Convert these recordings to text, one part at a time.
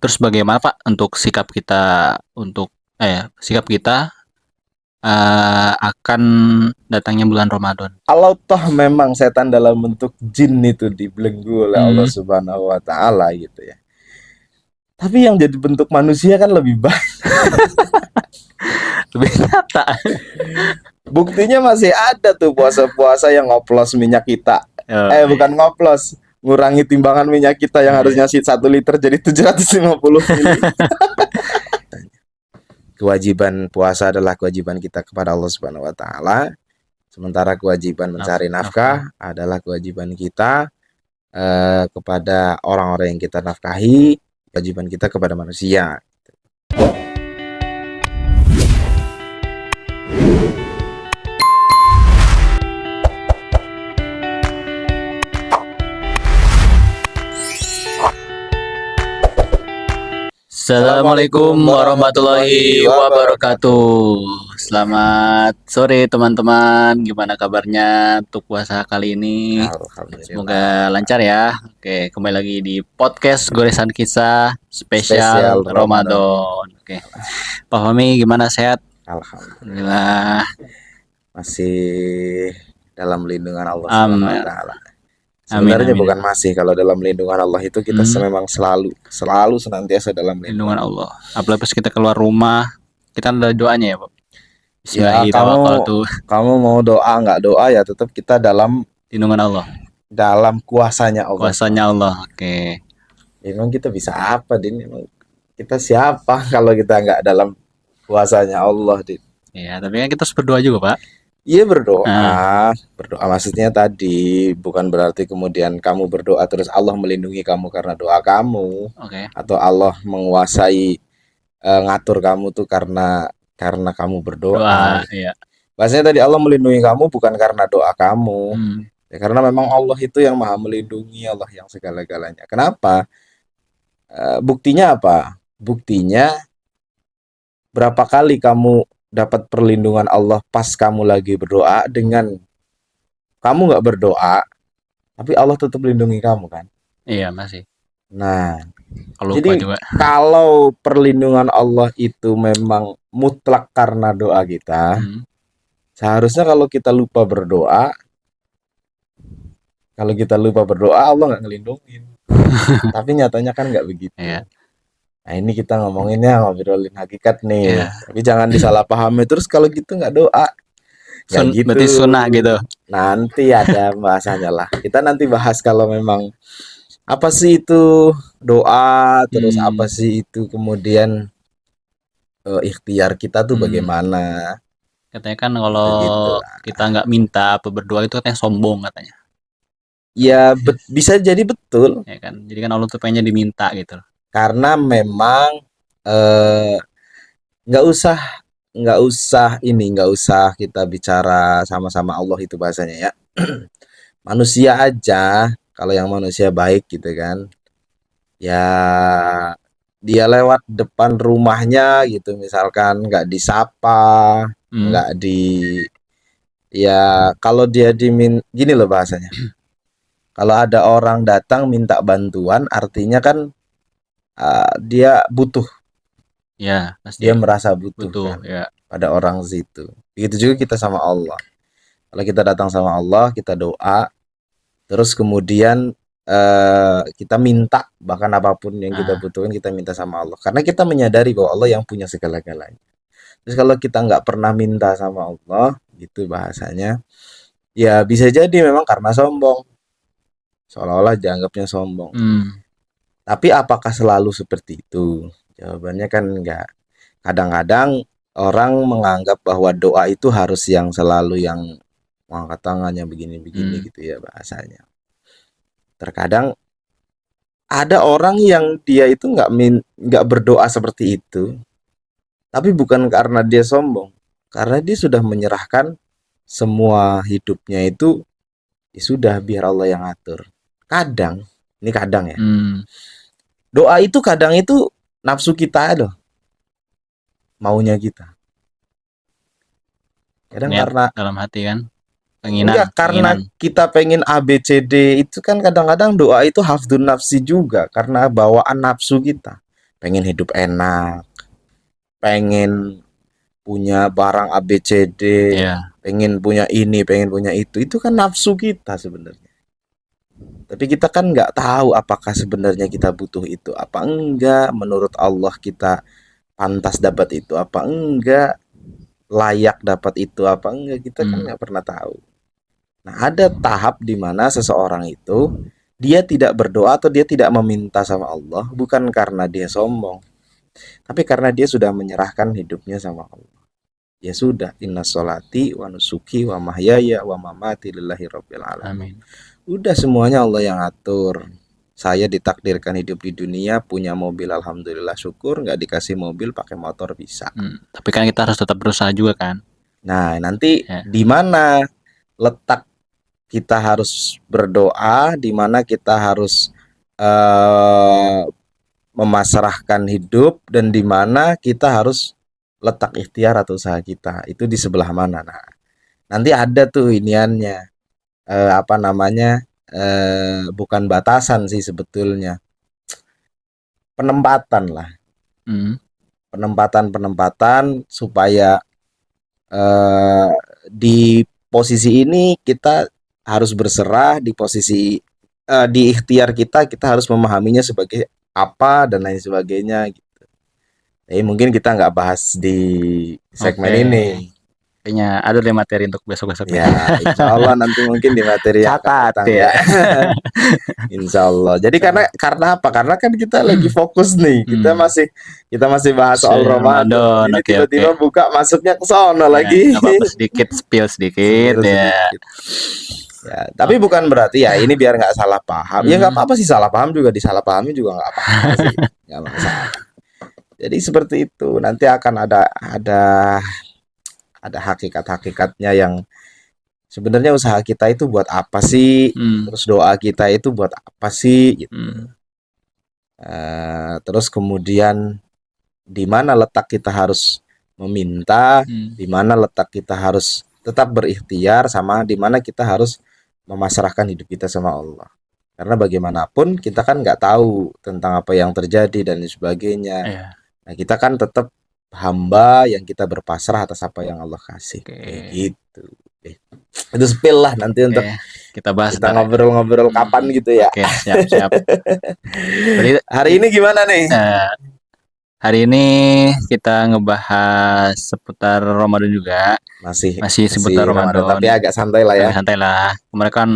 Terus bagaimana Pak untuk sikap kita akan datangnya bulan Ramadan? Kalau toh memang setan dalam bentuk jin itu dibelenggu oleh Allah Hmm, Subhanahu wa taala gitu ya. Tapi yang jadi bentuk manusia kan lebih baik. lebih nyata. Buktinya masih ada tuh puasa-puasa yang ngoplos minyak kita. Oh, Bukan iya. ngoplos, ngurangi timbangan minyak kita yang Iya. harusnya 1 liter jadi 750 mili. Kewajiban puasa adalah kewajiban kita kepada Allah Subhanahu wa taala. Sementara kewajiban mencari nafkah adalah kewajiban kita kepada orang-orang yang kita nafkahi, kewajiban kita kepada manusia. Assalamualaikum warahmatullahi wabarakatuh. Selamat sore teman-teman. Gimana kabarnya untuk puasa kali ini? Alhamdulillah. Semoga lancar ya. Oke, kembali lagi di podcast Goresan Kisah spesial Spesial Ramadan. Oke. Pak Fahmi gimana, sehat? Alhamdulillah. Alhamdulillah. Masih dalam lindungan Allah Amin. Subhanahu wa taala. Sebenarnya Amin. bukan masih, kalau dalam lindungan Allah itu kita memang selalu senantiasa dalam Lindungan lindungan Allah. Apalagi pas kita keluar rumah, kita ada doanya ya, Pak. Ya, kamu mau doa nggak doa ya tetap kita dalam lindungan Allah. Dalam kuasanya Allah. Kuasanya Allah. Oke. Emang kita bisa apa, Din? Emang kita siapa kalau kita nggak dalam kuasanya Allah, Din? Ya, tapi kan kita harus berdoa juga, Pak. Iya, berdoa. Berdoa maksudnya tadi bukan berarti kemudian kamu berdoa terus Allah melindungi kamu karena doa kamu. Oke. Atau Allah menguasai ngatur kamu tuh karena kamu berdoa. Iya. Bahasanya tadi Allah melindungi kamu bukan karena doa kamu. Ya, karena memang Allah itu yang maha melindungi, Allah yang segala-galanya. Kenapa? Buktinya apa? Buktinya berapa kali kamu dapat perlindungan Allah pas kamu lagi berdoa dengan kamu nggak berdoa, tapi Allah tetap lindungi kamu kan? Iya, masih. Nah, jadi juga. Kalau perlindungan Allah itu memang mutlak karena doa kita, seharusnya kalau kita lupa berdoa Allah nggak ngelindungin. Tapi nyatanya kan nggak begitu. Iya. Nah, ini kita ngomonginnya ngobrolin hakikat nih. Tapi jangan disalahpahami terus kalau gitu nggak doa. Gitu. Berarti sunnah gitu. Nanti ada bahasanya lah. Kita nanti bahas kalau memang apa sih itu doa, terus apa sih itu kemudian ikhtiar kita tuh bagaimana. Katanya kan kalau kita nggak minta apa berdoa itu katanya sombong katanya. Ya bisa jadi betul. Ya kan. Jadi kan Allah tuh pengennya diminta gitu. Karena memang nggak usah kita bicara sama-sama Allah itu bahasanya ya. Manusia aja, kalau yang manusia baik gitu kan, ya dia lewat depan rumahnya gitu misalkan nggak disapa, nggak ya kalau dia gini loh bahasanya. Kalau ada orang datang minta bantuan, artinya kan dia butuh. Ya, pasti. Dia merasa butuh kan, ya. Pada orang situ. Begitu juga kita sama Allah. Kalau kita datang sama Allah, kita doa, terus kemudian kita minta, bahkan apapun yang kita butuhkan kita minta sama Allah. Karena kita menyadari bahwa Allah yang punya segala-galanya. Terus kalau kita nggak pernah minta sama Allah, gitu bahasanya, ya bisa jadi memang karena sombong. Seolah-olah dianggapnya sombong. Tapi apakah selalu seperti itu? Jawabannya kan enggak. Kadang-kadang orang menganggap bahwa doa itu harus yang selalu yang mengangkat tangannya begini-begini gitu ya bahasanya. Terkadang ada orang yang dia itu nggak berdoa seperti itu, tapi bukan karena dia sombong, karena dia sudah menyerahkan semua hidupnya itu, ya sudah biar Allah yang atur. Kadang ya. Doa itu kadang itu nafsu kita loh, maunya kita. Kadang karena dalam hati kan. Enggak, karena kita pengen ABCD itu kan kadang-kadang doa itu hafdun nafsi juga karena bawaan nafsu kita. pengen hidup enak, pengen punya barang ABCD, Iya. pengen punya ini, pengen punya itu kan nafsu kita sebenarnya. Tapi kita kan nggak tahu apakah sebenarnya kita butuh itu apa enggak, menurut Allah kita pantas dapat itu apa enggak, layak dapat itu apa enggak, kita kan nggak pernah tahu. Nah, ada tahap di mana seseorang itu dia tidak berdoa atau dia tidak meminta sama Allah bukan karena dia sombong, tapi karena dia sudah menyerahkan hidupnya sama Allah. Ya sudah, inna sholati wa nusuki wa mahyaya wa mamati lillahi rabbil alamin. Amin. Udah semuanya Allah yang atur. Saya ditakdirkan hidup di dunia, punya mobil alhamdulillah syukur, nggak dikasih mobil pakai motor bisa. Tapi kan kita harus tetap berusaha juga kan. Nah, nanti Ya. di mana letak kita harus berdoa, di mana kita harus memasrahkan hidup, dan di mana kita harus letak ikhtiar atau usaha kita itu di sebelah mana. Nah, nanti ada tuh iniannya, apa namanya, bukan batasan sih sebetulnya, penempatan lah, penempatan supaya di posisi ini kita harus berserah, di posisi di ikhtiar kita harus memahaminya sebagai apa dan lain sebagainya gitu. Mungkin kita nggak bahas di segmen ini. Kayaknya ada deh materi untuk besok-besok. Ya, insya Allah nanti mungkin di materi yang akan datang ya. Insya Allah. Jadi karena apa? Karena kan kita lagi fokus nih. Kita masih bahas soal Ramadan. Ini tiba-tiba buka masuknya ke sono lagi. Apa-apa sedikit spill sedikit ya. Ya, tapi bukan berarti ya ini biar nggak salah paham. Ya nggak apa-apa sih, salah paham juga disalahpahami juga nggak apa-apa sih. Nggak masalah. Jadi seperti itu. Nanti akan ada hakikat-hakikatnya yang sebenarnya usaha kita itu buat apa sih? Terus doa kita itu buat apa sih? Gitu. Terus kemudian di mana letak kita harus meminta, di mana letak kita harus tetap berikhtiar, sama di mana kita harus memasrahkan hidup kita sama Allah. Karena bagaimanapun kita kan nggak tahu tentang apa yang terjadi dan sebagainya. Nah, kita kan tetap hamba yang kita berpasrah atas apa yang Allah kasih. Gitu. Itu spill lah nanti untuk kita bahas. Kita ngobrol-ngobrol kapan gitu ya. Oke, siap. Hari ini gimana nih? Hari ini kita ngebahas seputar Ramadan juga. Masih seputar Ramadan. Tapi agak santai lah ya. Agak santai lah. Kemarin kan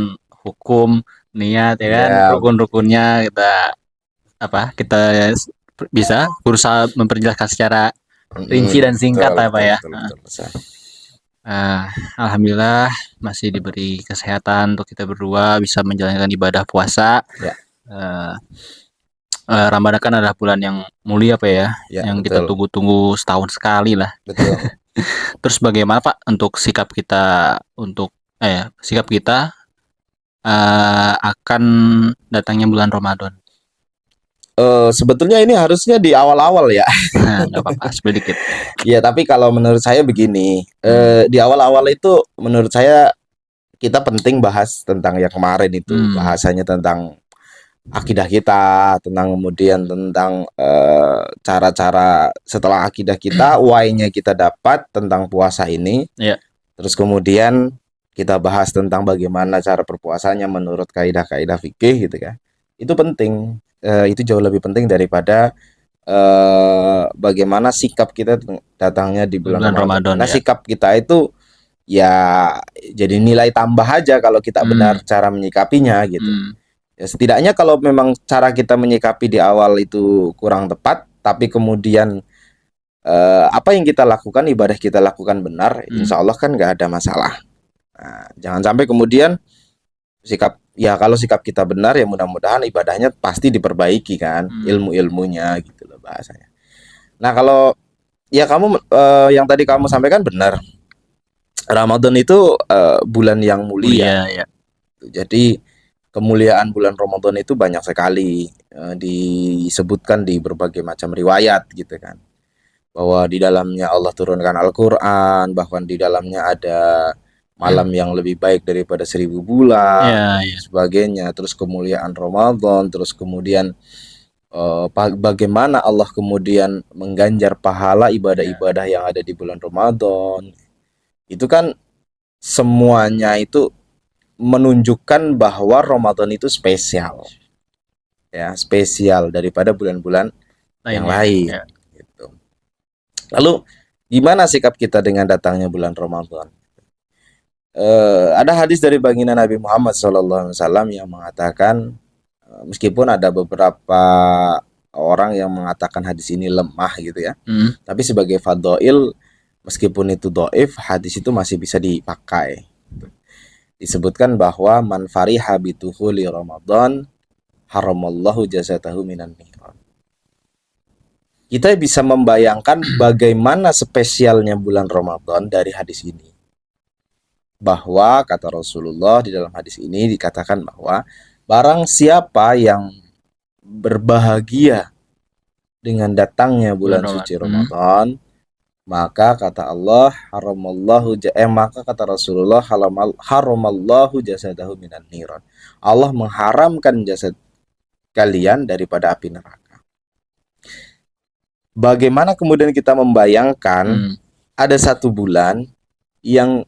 hukum, niat ya kan, rukun-rukunnya kita bisa berusaha memperjelaskan secara rinci dan singkat ya. Alhamdulillah masih diberi kesehatan untuk kita berdua bisa menjalankan ibadah puasa. Ramadan kan adalah bulan yang mulia yang kita tunggu-tunggu setahun sekali lah. Betul. Terus bagaimana Pak untuk sikap kita akan datangnya bulan Ramadan? Sebetulnya ini harusnya di awal-awal ya. Nggak apa-apa, sedikit. Ya, tapi kalau menurut saya begini, di awal-awal itu menurut saya kita penting bahas tentang yang kemarin itu, bahasanya tentang akidah kita, kemudian tentang cara-cara setelah akidah kita, why-nya kita dapat tentang puasa ini. Terus kemudian kita bahas tentang bagaimana cara berpuasanya menurut kaidah-kaidah fikih gitu kan. Itu penting. Itu jauh lebih penting daripada bagaimana sikap kita datangnya di bulan Ramadan. Nah, sikap kita itu ya jadi nilai tambah aja kalau kita benar cara menyikapinya gitu. Ya, setidaknya kalau memang cara kita menyikapi di awal itu kurang tepat, tapi kemudian apa yang kita lakukan, ibadah kita lakukan benar, insya Allah kan nggak ada masalah. Nah, jangan sampai kemudian kalau sikap kita benar ya mudah-mudahan ibadahnya pasti diperbaiki kan, ilmu-ilmunya gitu loh bahasanya. Nah, kalau ya kamu yang tadi kamu sampaikan benar, Ramadan itu bulan yang mulia. Jadi kemuliaan bulan Ramadan itu banyak sekali disebutkan di berbagai macam riwayat gitu kan, bahwa di dalamnya Allah turunkan Al-Quran, bahkan di dalamnya ada malam yang lebih baik daripada 1000 bulan, sebagainya. Terus kemuliaan Ramadan, terus kemudian bagaimana Allah kemudian mengganjar pahala ibadah-ibadah yang ada di bulan Ramadan. Itu kan semuanya itu menunjukkan bahwa Ramadan itu spesial. Ya, spesial daripada bulan-bulan yang lain. Ya. Gitu. Lalu gimana sikap kita dengan datangnya bulan Ramadan? Ada hadis dari baginda Nabi Muhammad SAW yang mengatakan, meskipun ada beberapa orang yang mengatakan hadis ini lemah gitu ya, tapi sebagai fadhail, meskipun itu dhaif, hadis itu masih bisa dipakai. Disebutkan bahwa man fariha bituhuli Ramadan haramallahu jazatahu minan niran. Kita bisa membayangkan bagaimana spesialnya bulan Ramadan dari hadis ini. Bahwa kata Rasulullah di dalam hadis ini dikatakan bahwa barang siapa yang berbahagia dengan datangnya bulan suci Ramadan, maka kata Allah maka kata Rasulullah haramallahu jasadahu minan niran. Allah mengharamkan jasad kalian daripada api neraka. Bagaimana kemudian kita membayangkan ada satu bulan yang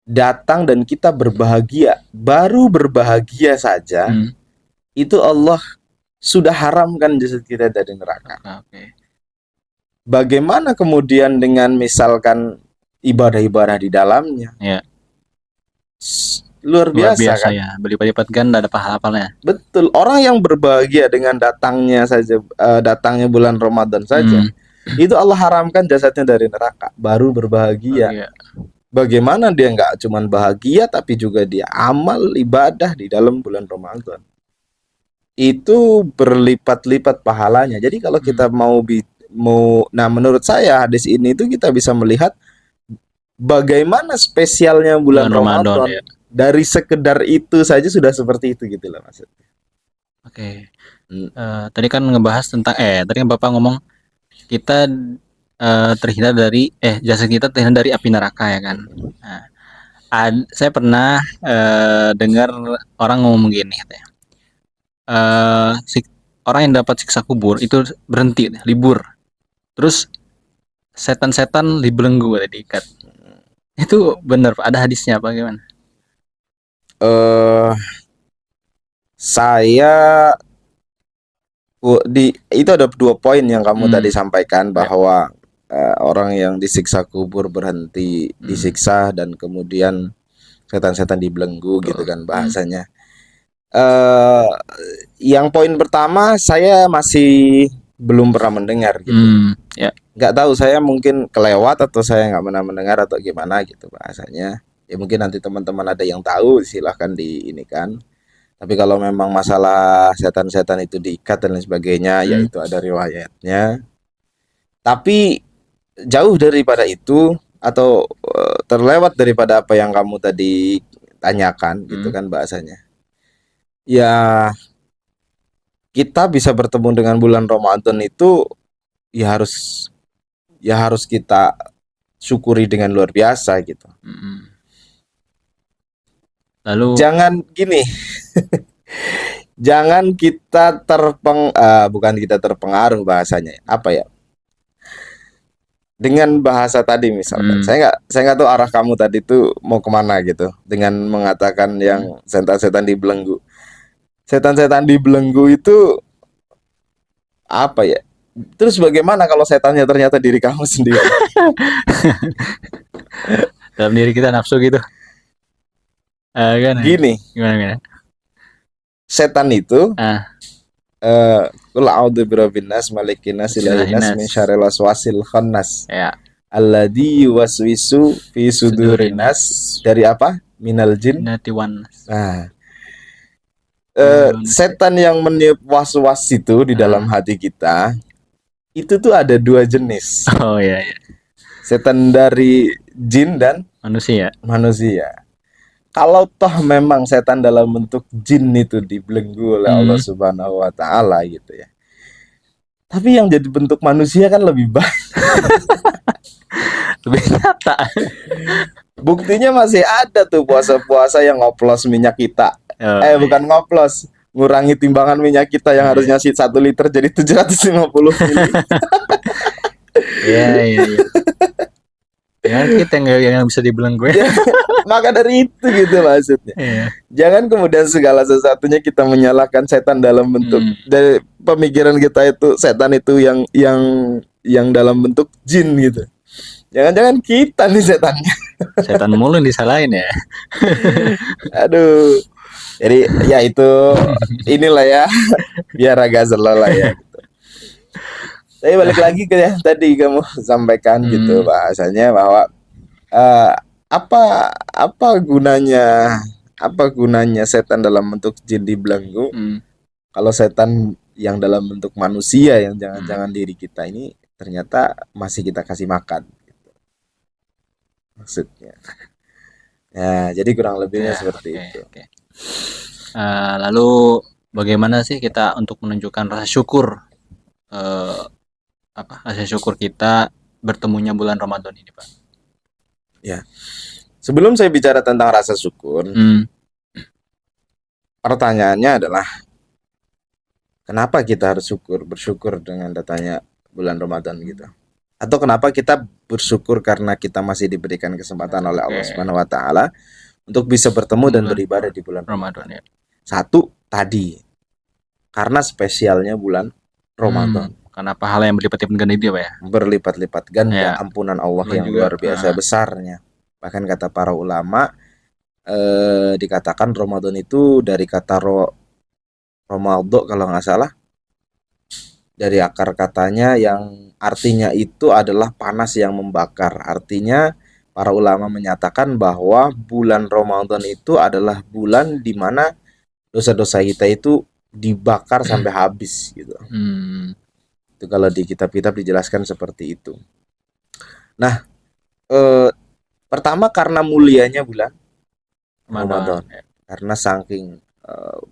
datang dan kita berbahagia, baru berbahagia saja, itu Allah sudah haramkan jasad kita dari neraka. Bagaimana kemudian dengan misalkan ibadah-ibadah di dalamnya? Ya. Luar biasa kan? Ya, berlipat-lipat ganda ada pahalanya. Betul. Orang yang berbahagia dengan datangnya bulan Ramadan saja, itu Allah haramkan jasadnya dari neraka, baru berbahagia. Bagaimana dia nggak cuma bahagia, tapi juga dia amal ibadah di dalam bulan Ramadan. Itu berlipat-lipat pahalanya. Jadi kalau kita nah menurut saya hadis ini itu kita bisa melihat bagaimana spesialnya bulan Ramadan. Ya. Dari sekedar itu saja sudah seperti itu gitu loh maksudnya. Oke. Tadi kan ngebahas tentang tadi kan Bapak ngomong kita terhindar dari jasa kita terhindar dari api neraka ya kan. Nah, saya pernah dengar orang ngomong gini katanya. Orang yang dapat siksa kubur itu berhenti, libur. Terus setan-setan dibelenggu atau diikat. Itu benar Pak? Ada hadisnya apa gimana? Itu ada 2 poin yang kamu tadi sampaikan bahwa orang yang disiksa kubur berhenti disiksa dan kemudian setan-setan dibelenggu gitu kan bahasanya. Yang poin pertama saya masih belum pernah mendengar gitu. Nggak tahu, saya mungkin kelewat atau saya nggak pernah mendengar atau gimana gitu bahasanya. Ya mungkin nanti teman-teman ada yang tahu silahkan ini kan. Tapi kalau memang masalah setan-setan itu diikat dan lain sebagainya, yaitu ada riwayatnya. Tapi jauh daripada itu atau terlewat daripada apa yang kamu tadi tanyakan gitu kan bahasanya. Ya kita bisa bertemu dengan bulan Ramadan itu ya harus kita syukuri dengan luar biasa gitu. Lalu jangan gini. Jangan kita bukan kita terpengaruh bahasanya. Apa ya? Dengan bahasa tadi misalkan. Saya nggak tahu arah kamu tadi tuh mau kemana gitu. Dengan mengatakan yang setan-setan dibelenggu. Setan-setan dibelenggu itu apa ya? Terus bagaimana kalau setannya ternyata diri kamu sendiri? Dalam diri kita nafsu gitu. Gini. Gimana? Setan itu qul a'udzu birabbin nas malikin nas ilahin nas min syarril waswasil khannas. Ya. Alladzi yuwaswisu fi sudurin nas. Dari apa? Minal jinnati wan nas. Nah. Setan yang meniup was-was itu di dalam hati kita itu tuh ada 2 jenis. Oh iya. Setan dari jin dan manusia. Kalau toh memang setan dalam bentuk jin itu dibelenggu oleh Allah Subhanahu wa taala gitu ya. Tapi yang jadi bentuk manusia kan lebih baik. Lebih nyata. Buktinya masih ada tuh puasa-puasa yang ngoplos minyak kita. Bukan ngoplos, ngurangi timbangan minyak kita yang harusnya 1 liter jadi 750 mili. Iya. Ya kita yang bisa dibelenggu. Maka dari itu gitu maksudnya. Iya. Jangan kemudian segala sesuatunya kita menyalahkan setan dalam bentuk dari pemikiran kita itu setan itu yang dalam bentuk jin gitu. Jangan-jangan kita nih setannya. Setan mulu yang disalahin ya. Aduh. Jadi ya itu inilah ya biar agak slow lah ya gitu. Tapi balik lagi ke yang tadi kamu sampaikan gitu bahasanya bahwa apa gunanya setan dalam bentuk jin dibelenggu kalau setan yang dalam bentuk manusia yang jangan-jangan diri kita ini ternyata masih kita kasih makan gitu. Maksudnya ya jadi kurang lebihnya seperti itu. Lalu bagaimana sih kita untuk menunjukkan rasa syukur rasa syukur kita bertemunya bulan Ramadan ini, Pak? Ya, sebelum saya bicara tentang rasa syukur, pertanyaannya adalah kenapa kita harus bersyukur dengan datanya bulan Ramadan gitu? Atau kenapa kita bersyukur karena kita masih diberikan kesempatan oleh Allah Subhanahu Wa Taala untuk bisa bertemu dan beribadah di bulan Ramadan? Ya. Satu tadi, karena spesialnya bulan Ramadan. Karena pahala yang berlipat-lipat ganda itu ya, Pak ya? Berlipat-lipat ganda ampunan Allah yang luar biasa besarnya. Bahkan kata para ulama dikatakan Ramadan itu dari kata Romaldo kalau nggak salah, dari akar katanya yang artinya itu adalah panas yang membakar. Artinya para ulama menyatakan bahwa bulan Ramadan itu adalah bulan di mana dosa-dosa kita itu dibakar sampai habis gitu. Itu kalau di kitab-kitab dijelaskan seperti itu. Nah, pertama karena mulianya bulan Ramadan. Karena saking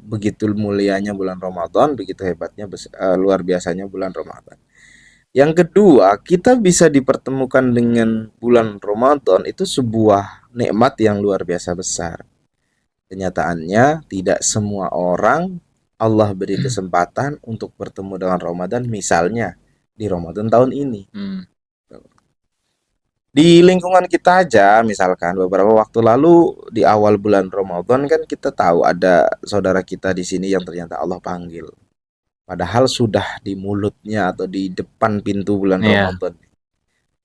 begitu mulianya bulan Ramadan, begitu hebatnya luar biasanya bulan Ramadan. Yang kedua, kita bisa dipertemukan dengan bulan Ramadan itu sebuah nikmat yang luar biasa besar. Kenyataannya tidak semua orang Allah beri kesempatan untuk bertemu dengan Ramadan, misalnya di Ramadan tahun ini. Di lingkungan kita aja, misalkan beberapa waktu lalu di awal bulan Ramadan kan kita tahu ada saudara kita di sini yang ternyata Allah panggil. Padahal sudah di mulutnya atau di depan pintu bulan Ramadan.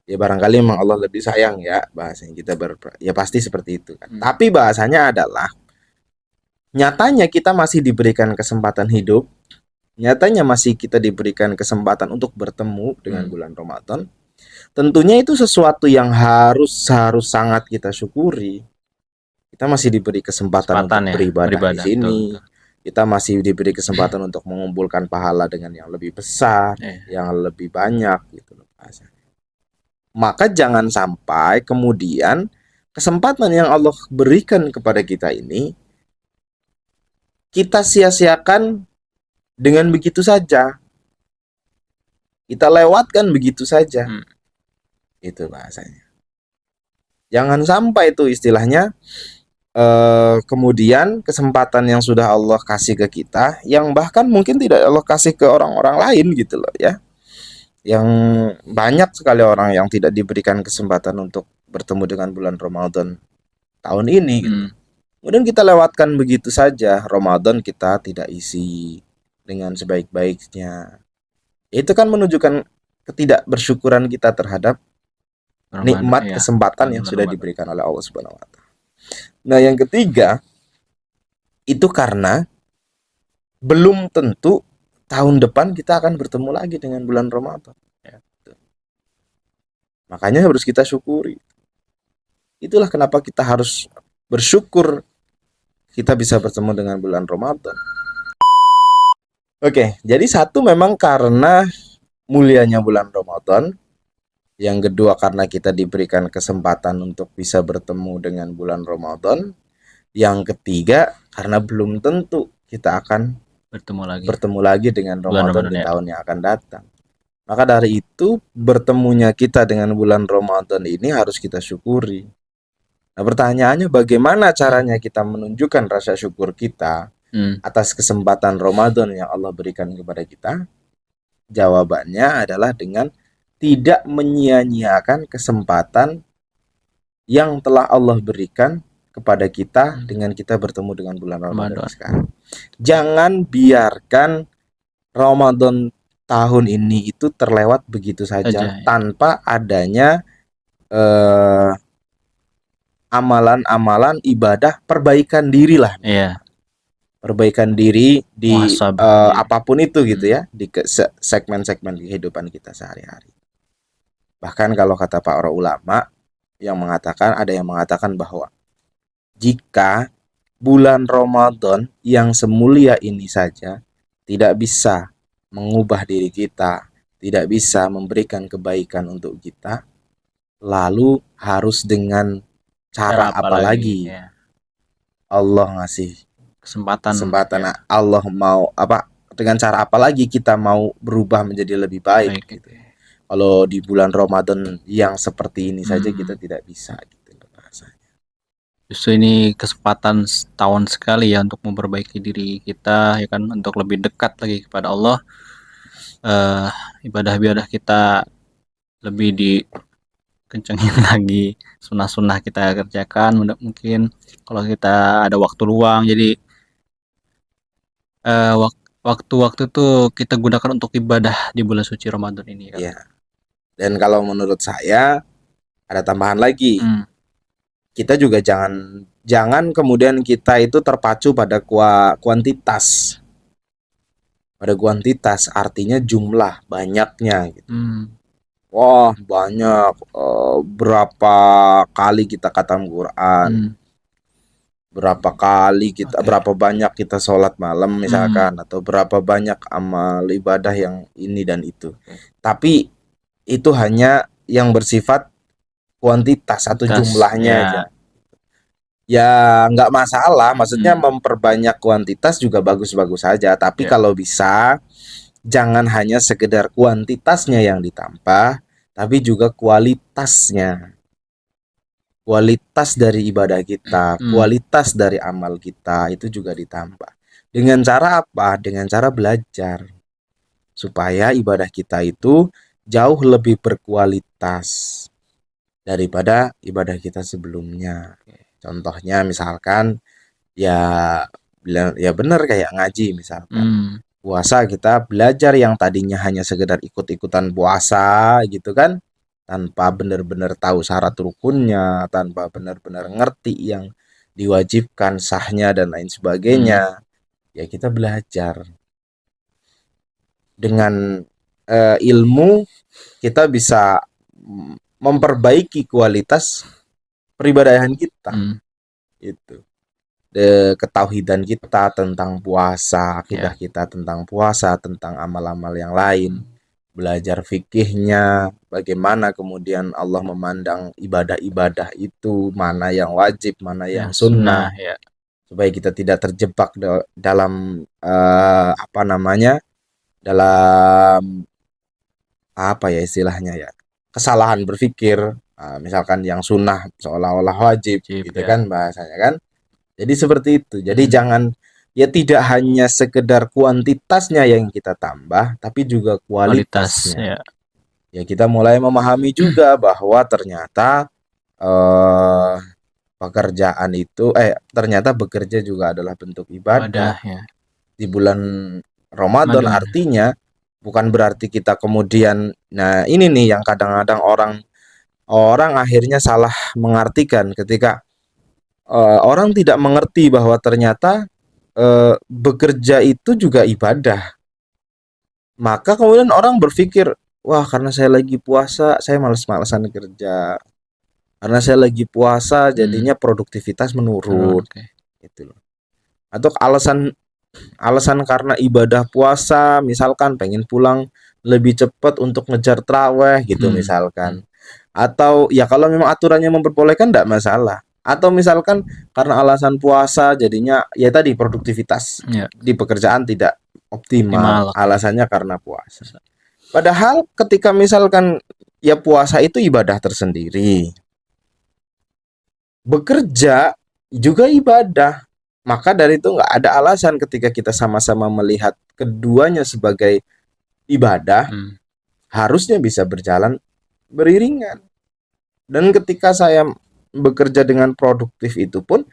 Ya barangkali memang Allah lebih sayang ya bahasanya kita ya pasti seperti itu kan. Tapi bahasanya adalah nyatanya kita masih diberikan kesempatan hidup, nyatanya masih kita diberikan kesempatan untuk bertemu dengan bulan Ramadan. Tentunya itu sesuatu yang harus sangat kita syukuri. Kita masih diberi kesempatan untuk beribadah di sini. Betul. Kita masih diberi kesempatan untuk mengumpulkan pahala dengan yang lebih besar, yang lebih banyak gitu loh. Maka jangan sampai kemudian kesempatan yang Allah berikan kepada kita ini kita sia-siakan dengan begitu saja. Kita lewatkan begitu saja. Itu bahasanya. Jangan sampai itu istilahnya kemudian kesempatan yang sudah Allah kasih ke kita, yang bahkan mungkin tidak Allah kasih ke orang-orang lain gitu loh ya. Yang banyak sekali orang yang tidak diberikan kesempatan untuk bertemu dengan bulan Ramadan tahun ini gitu. Kemudian kita lewatkan begitu saja. Ramadan kita tidak isi dengan sebaik-baiknya. Itu kan menunjukkan ketidakbersyukuran kita terhadap nikmat kesempatan yang sudah diberikan oleh Allah Subhanahu wa Ta'ala. Nah, yang ketiga itu karena belum tentu tahun depan kita akan bertemu lagi dengan bulan Ramadan. Makanya harus kita syukuri. Itulah kenapa kita harus bersyukur kita bisa bertemu dengan bulan Ramadan. Oke, jadi satu memang karena mulianya bulan Ramadan. Yang kedua karena kita diberikan kesempatan untuk bisa bertemu dengan bulan Ramadan. Yang ketiga karena belum tentu kita akan bertemu lagi dengan Ramadan di tahun yang akan datang. Maka dari itu bertemunya kita dengan bulan Ramadan ini harus kita syukuri. Nah, pertanyaannya bagaimana caranya kita menunjukkan rasa syukur kita atas kesempatan Ramadan yang Allah berikan kepada kita? Jawabannya adalah dengan tidak menyia-nyiakan kesempatan yang telah Allah berikan kepada kita dengan kita bertemu dengan bulan Ramadan sekarang. Jangan biarkan Ramadan tahun ini itu terlewat begitu saja tanpa adanya amalan-amalan ibadah perbaikan diri lah. Perbaikan diri di apapun itu gitu ya, di segmen-segmen kehidupan kita sehari-hari. Bahkan kalau kata para ulama yang mengatakan, ada yang mengatakan bahwa jika bulan Ramadan yang semulia ini saja tidak bisa mengubah diri kita, tidak bisa memberikan kebaikan untuk kita, lalu harus dengan cara apa lagi? Allah ngasih kesempatan Allah mau apa, dengan cara apa lagi kita mau berubah menjadi lebih baik gitu. Kalau di bulan Ramadan yang seperti ini saja kita tidak bisa gitu rasanya. Justru ini kesempatan setahun sekali ya untuk memperbaiki diri kita ya kan, untuk lebih dekat lagi kepada Allah. Ibadah-ibadah kita lebih dikencengin lagi, sunnah-sunnah kita kerjakan mungkin kalau kita ada waktu luang. Jadi waktu-waktu itu kita gunakan untuk ibadah di bulan suci Ramadan ini kan? Ya. Dan kalau menurut saya ada tambahan lagi. Kita juga jangan kemudian kita itu terpacu pada kuantitas. Pada kuantitas artinya jumlah, banyaknya gitu. Wah, banyak, berapa kali kita khatam Quran. Berapa kali kita berapa banyak kita sholat malam misalkan, atau berapa banyak amal ibadah yang ini dan itu. Tapi itu hanya yang bersifat kuantitas atau jumlahnya aja. Ya nggak masalah, maksudnya memperbanyak kuantitas juga bagus-bagus saja. Tapi kalau bisa jangan hanya sekedar kuantitasnya yang ditambah, tapi juga kualitasnya. Kualitas dari ibadah kita, kualitas dari amal kita itu juga ditambah. Dengan cara apa? Dengan cara belajar. Supaya ibadah kita itu jauh lebih berkualitas daripada ibadah kita sebelumnya. Contohnya misalkan ya benar kayak ngaji misalkan. Puasa kita belajar yang tadinya hanya sekedar ikut-ikutan puasa gitu kan, tanpa benar-benar tahu syarat rukunnya, tanpa benar-benar ngerti yang diwajibkan, sahnya dan lain sebagainya. Ya kita belajar. Dengan ilmu kita bisa memperbaiki kualitas peribadahan kita. Itu. Ketauhidan kita tentang puasa, akidah kita tentang puasa, tentang amal-amal yang lain. Belajar fikihnya, bagaimana kemudian Allah memandang ibadah-ibadah itu, mana yang wajib, mana yang sunnah, supaya kita tidak terjebak dalam dalam apa ya istilahnya ya, kesalahan berpikir, misalkan yang sunnah seolah-olah wajib gitu kan bahasanya kan. Jadi seperti itu. Jadi jangan ya, tidak hanya sekedar kuantitasnya yang kita tambah, tapi juga kualitasnya. Ya kita mulai memahami juga bahwa ternyata pekerjaan itu ternyata bekerja juga adalah bentuk ibadah. Di bulan Ramadan artinya bukan berarti kita kemudian, nah ini nih yang kadang-kadang orang akhirnya salah mengartikan ketika orang tidak mengerti bahwa ternyata bekerja itu juga ibadah. Maka kemudian orang berpikir, wah karena saya lagi puasa saya malas-malasan kerja, karena saya lagi puasa jadinya produktivitas menurun gitu loh. Atau alasan karena ibadah puasa misalkan pengen pulang lebih cepat untuk ngejar traweh gitu misalkan. Atau ya kalau memang aturannya memperbolehkan enggak masalah. Atau misalkan karena alasan puasa jadinya ya tadi produktivitas di pekerjaan tidak optimal, alasannya karena puasa. Padahal ketika misalkan ya puasa itu ibadah tersendiri, bekerja juga ibadah. Maka dari itu nggak ada alasan ketika kita sama-sama melihat keduanya sebagai ibadah, harusnya bisa berjalan beriringan. Dan ketika saya bekerja dengan produktif itu pun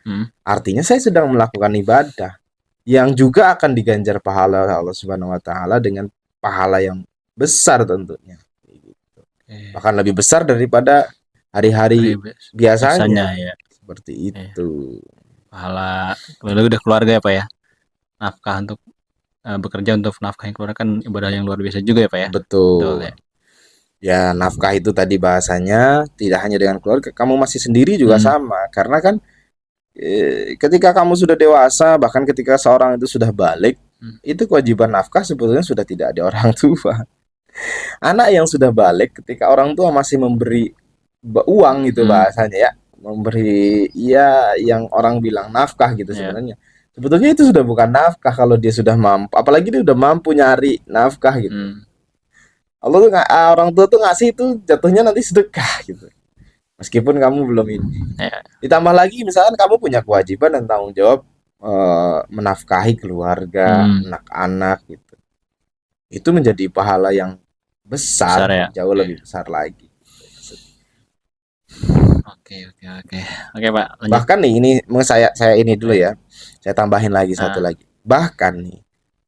artinya saya sedang melakukan ibadah yang juga akan diganjar pahala Allah Subhanahu wa taala dengan pahala yang besar tentunya. Bahkan lebih besar daripada hari-hari biasanya ya. seperti itu. Pahala udah keluarga ya Pak ya. Nafkah untuk bekerja untuk nafkahin keluarga kan ibadah yang luar biasa juga ya Pak ya. Betul ya. Ya, nafkah itu tadi bahasanya tidak hanya dengan keluarga, kamu masih sendiri juga sama. Karena kan ketika kamu sudah dewasa, bahkan ketika seorang itu sudah balik, itu kewajiban nafkah sebetulnya sudah tidak ada orang tua. Anak yang sudah balik ketika orang tua masih memberi uang gitu bahasanya ya, memberi ya yang orang bilang nafkah gitu sebenarnya. Sebetulnya itu sudah bukan nafkah kalau dia sudah mampu, apalagi dia udah mampu nyari nafkah gitu. Allah tuh orang tua tuh ngasih itu jatuhnya nanti sedekah gitu. Meskipun kamu belum ini. Ditambah lagi misalkan kamu punya kewajiban dan tanggung jawab menafkahi keluarga, anak-anak gitu. Itu menjadi pahala yang besar ya? Jauh lebih besar lagi. Oke Pak. Lanjut. Bahkan nih ini saya ini dulu ya. Saya tambahin lagi satu lagi. Bahkan nih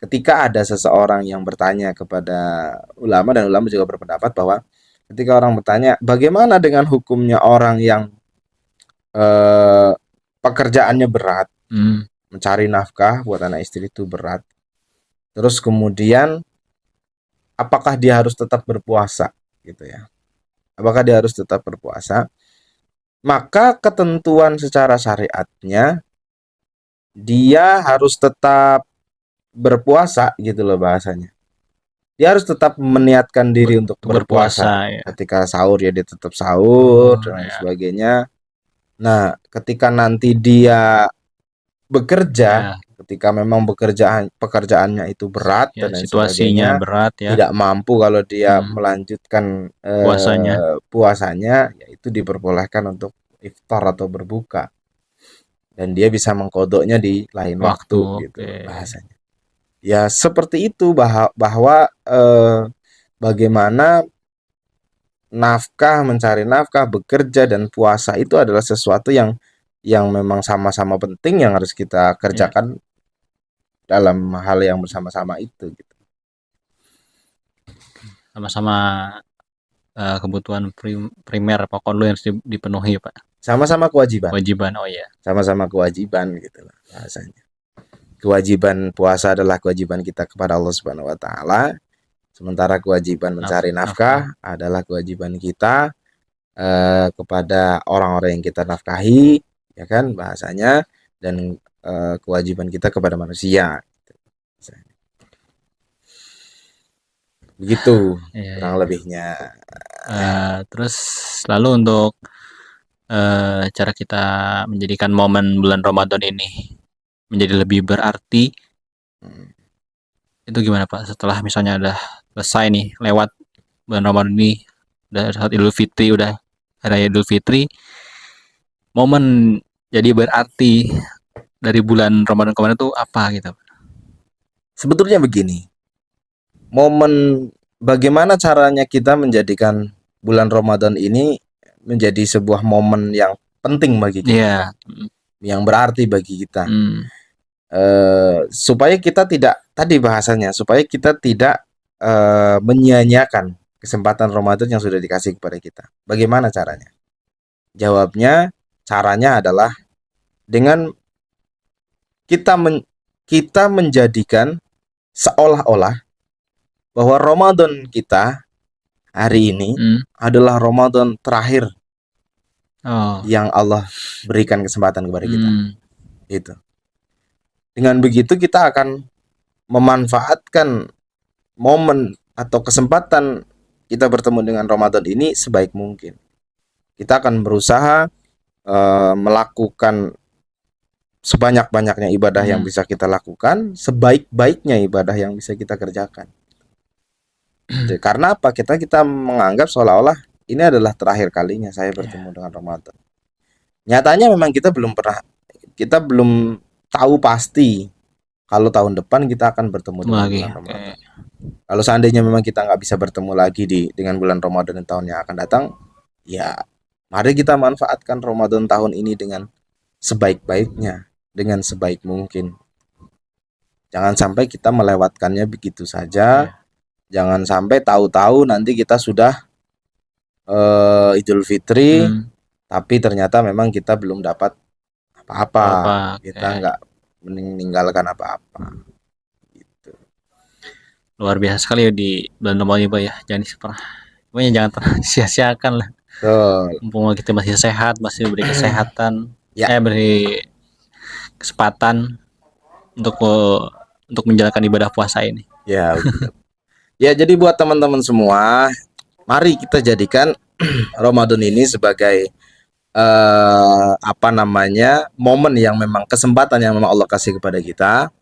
ketika ada seseorang yang bertanya kepada ulama dan ulama juga berpendapat bahwa ketika orang bertanya bagaimana dengan hukumnya orang yang pekerjaannya berat, mencari nafkah buat anak istri itu berat. Terus kemudian apakah dia harus tetap berpuasa gitu ya? Apakah dia harus tetap berpuasa? Maka ketentuan secara syariatnya dia harus tetap berpuasa gitu loh bahasanya. Dia harus tetap meniatkan diri untuk berpuasa. Ya. Ketika sahur ya dia tetap sahur dan lain sebagainya. Nah, ketika nanti dia bekerja, ketika memang pekerjaannya itu berat dan lain situasinya sebagainya, berat ya. Tidak mampu kalau dia melanjutkan puasanya, yaitu diperbolehkan untuk iftar atau berbuka. Dan dia bisa mengkodoknya di lain waktu gitu bahasanya. Ya seperti itu bahwa bagaimana mencari nafkah, bekerja dan puasa itu adalah sesuatu yang memang sama-sama penting yang harus kita kerjakan dalam hal yang bersama-sama itu gitu. Sama-sama kebutuhan primer pokok lu yang harus dipenuhi Pak. Sama-sama kewajiban. Oh iya. Sama-sama kewajiban gitu lah bahasanya. Kewajiban puasa adalah kewajiban kita kepada Allah Subhanahu wa taala. Sementara kewajiban mencari nafkah adalah kewajiban kita kepada orang-orang yang kita nafkahi, ya kan bahasanya, dan kewajiban kita kepada manusia. Begitu kurang lebihnya. Terus lalu untuk cara kita menjadikan momen bulan Ramadan ini menjadi lebih berarti itu gimana Pak? Setelah misalnya udah selesai nih lewat bulan Ramadan ini, udah saat Idul Fitri, udah Raya Idul Fitri, momen jadi berarti dari bulan Ramadan kemarin itu apa gitu? Sebetulnya begini, momen bagaimana caranya kita menjadikan bulan Ramadan ini menjadi sebuah momen yang penting bagi kita, yang berarti bagi kita, supaya kita tidak supaya kita tidak menyia-nyiakan kesempatan Ramadan yang sudah dikasih kepada kita. Bagaimana caranya? Jawabnya, caranya adalah dengan kita menjadikan seolah-olah bahwa Ramadan kita hari ini adalah Ramadan terakhir yang Allah berikan kesempatan kepada kita. Itu. Dengan begitu kita akan memanfaatkan momen atau kesempatan kita bertemu dengan Ramadan ini sebaik mungkin. Kita akan berusaha melakukan sebanyak-banyaknya ibadah yang bisa kita lakukan, sebaik-baiknya ibadah yang bisa kita kerjakan. Karena apa? Kita menganggap seolah-olah ini adalah terakhir kalinya saya bertemu dengan Ramadan. Nyatanya memang kita belum tahu pasti kalau tahun depan kita akan bertemu dengan lagi. bulan Ramadan. Kalau seandainya memang kita nggak bisa bertemu lagi dengan bulan Ramadan di tahun yang akan datang, ya mari kita manfaatkan Ramadan tahun ini dengan sebaik-baiknya, dengan sebaik mungkin. Jangan sampai kita melewatkannya begitu saja. Jangan sampai tahu-tahu nanti kita sudah Idul Fitri, tapi ternyata memang kita belum dapat apa-apa. Kita nggak meninggalkan apa-apa. Gitu. Luar biasa sekali ya di bulan Ramadan Pak ya. Jangan pernah sia-siakan lah. Mumpung kita masih sehat, masih beri kesehatan, beri kesempatan untuk menjalankan ibadah puasa ini. Ya, betul. Ya, jadi buat teman-teman semua, mari kita jadikan Ramadan ini sebagai momen yang memang kesempatan yang memang Allah kasih kepada kita.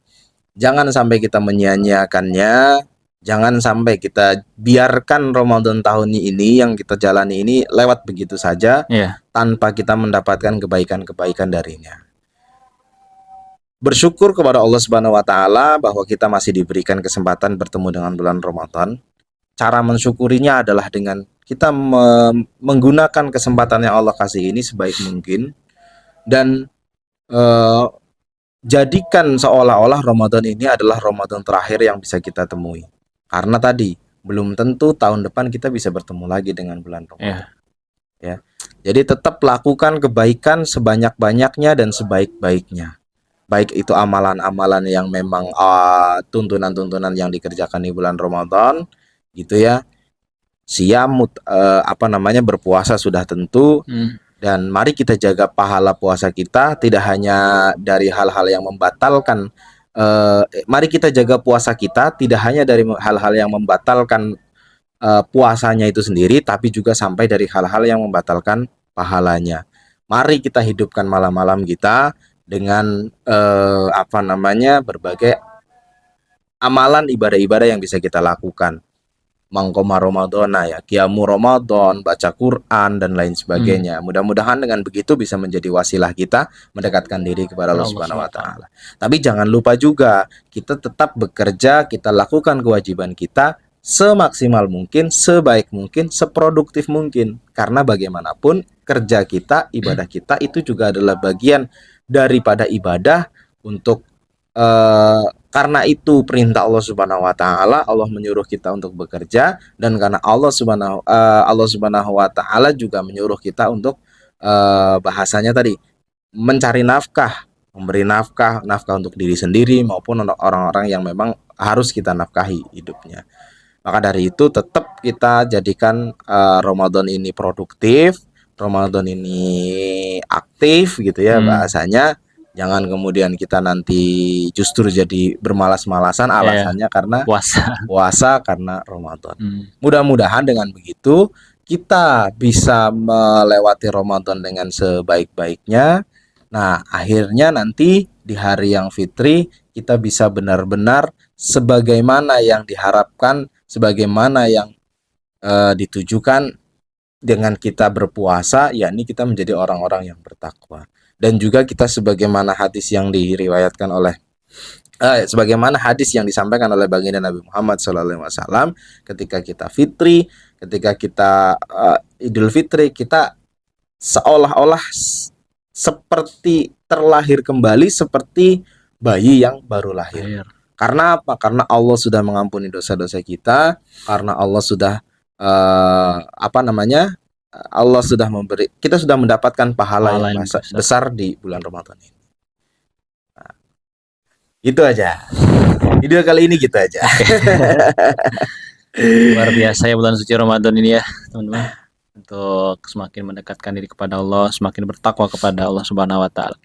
Jangan sampai kita menyia-nyiakannya. Jangan sampai kita biarkan Ramadan tahun ini yang kita jalani ini lewat begitu saja tanpa kita mendapatkan kebaikan-kebaikan darinya. Bersyukur kepada Allah Subhanahu wa taala bahwa kita masih diberikan kesempatan bertemu dengan bulan Ramadan. Cara mensyukurinya adalah dengan kita menggunakan kesempatan yang Allah kasih ini sebaik mungkin dan jadikan seolah-olah Ramadan ini adalah Ramadan terakhir yang bisa kita temui. Karena tadi belum tentu tahun depan kita bisa bertemu lagi dengan bulan Ramadan. Ya. Jadi tetap lakukan kebaikan sebanyak-banyaknya dan sebaik-baiknya. Baik itu amalan-amalan yang memang tuntunan-tuntunan yang dikerjakan di bulan Ramadan, gitu ya. Berpuasa sudah tentu. Dan mari kita jaga pahala puasa kita tidak hanya dari hal-hal yang membatalkan. Mari kita jaga puasa kita tidak hanya dari hal-hal yang membatalkan puasanya itu sendiri, tapi juga sampai dari hal-hal yang membatalkan pahalanya. Mari kita hidupkan malam-malam kita dengan berbagai amalan ibadah-ibadah yang bisa kita lakukan. Mangkoma Ramadana ya, Qiyamu Ramadan, baca Quran dan lain sebagainya. Mudah-mudahan dengan begitu bisa menjadi wasilah kita mendekatkan diri kepada Allah Subhanahu wa taala. Tapi jangan lupa juga kita tetap bekerja, kita lakukan kewajiban kita semaksimal mungkin, sebaik mungkin, seproduktif mungkin. Karena bagaimanapun kerja kita, ibadah kita itu juga adalah bagian daripada ibadah untuk karena itu perintah Allah Subhanahu wa taala, Allah menyuruh kita untuk bekerja, dan karena Allah Subhanahu wa taala juga menyuruh kita untuk bahasanya tadi mencari nafkah, memberi nafkah untuk diri sendiri maupun untuk orang-orang yang memang harus kita nafkahi hidupnya. Maka dari itu tetap kita jadikan Ramadan ini produktif, Ramadan ini aktif gitu ya bahasanya. Jangan kemudian kita nanti justru jadi bermalas-malasan alasannya karena puasa karena Ramadan. Mudah-mudahan dengan begitu kita bisa melewati Ramadan dengan sebaik-baiknya. Nah, akhirnya nanti di hari yang fitri kita bisa benar-benar sebagaimana yang diharapkan, sebagaimana yang ditujukan dengan kita berpuasa, yakni kita menjadi orang-orang yang bertakwa. Dan juga kita sebagaimana hadis yang diriwayatkan oleh sebagaimana hadis yang disampaikan oleh baginda Nabi Muhammad SAW, ketika kita fitri, ketika kita Idul Fitri, kita seolah-olah seperti terlahir kembali, seperti bayi yang baru lahir. Karena apa? Karena Allah sudah mengampuni dosa-dosa kita, karena Allah sudah Allah sudah memberi, kita sudah mendapatkan pahala yang besar di bulan Ramadan ini. Nah, itu aja. Video kali ini gitu aja. Luar biasa ya bulan suci Ramadan ini ya, teman-teman. Untuk semakin mendekatkan diri kepada Allah, semakin bertakwa kepada Allah Subhanahu wa taala.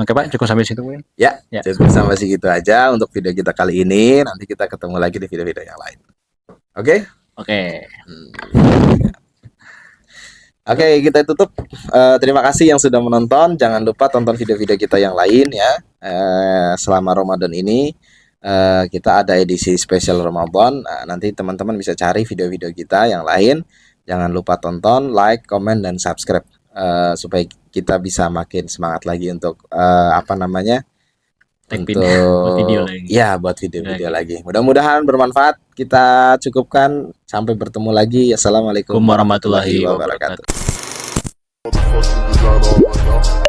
Oke Pak, cukup sampai situ mungkin. Ya, cukup sampai segitu aja untuk video kita kali ini. Nanti kita ketemu lagi di video-video yang lain. Oke? Oke, kita tutup. Terima kasih yang sudah menonton. Jangan lupa tonton video-video kita yang lain ya. Selama Ramadan ini kita ada edisi spesial Ramadan. Nanti teman-teman bisa cari video-video kita yang lain. Jangan lupa tonton, like, komen, dan subscribe. supaya kita bisa makin semangat lagi untuk apa namanya, Take untuk buat video lagi. ya buat video-video lagi. Mudah-mudahan bermanfaat. Kita cukupkan, sampai bertemu lagi. Assalamualaikum warahmatullahi wabarakatuh. Warahmatullahi wabarakatuh.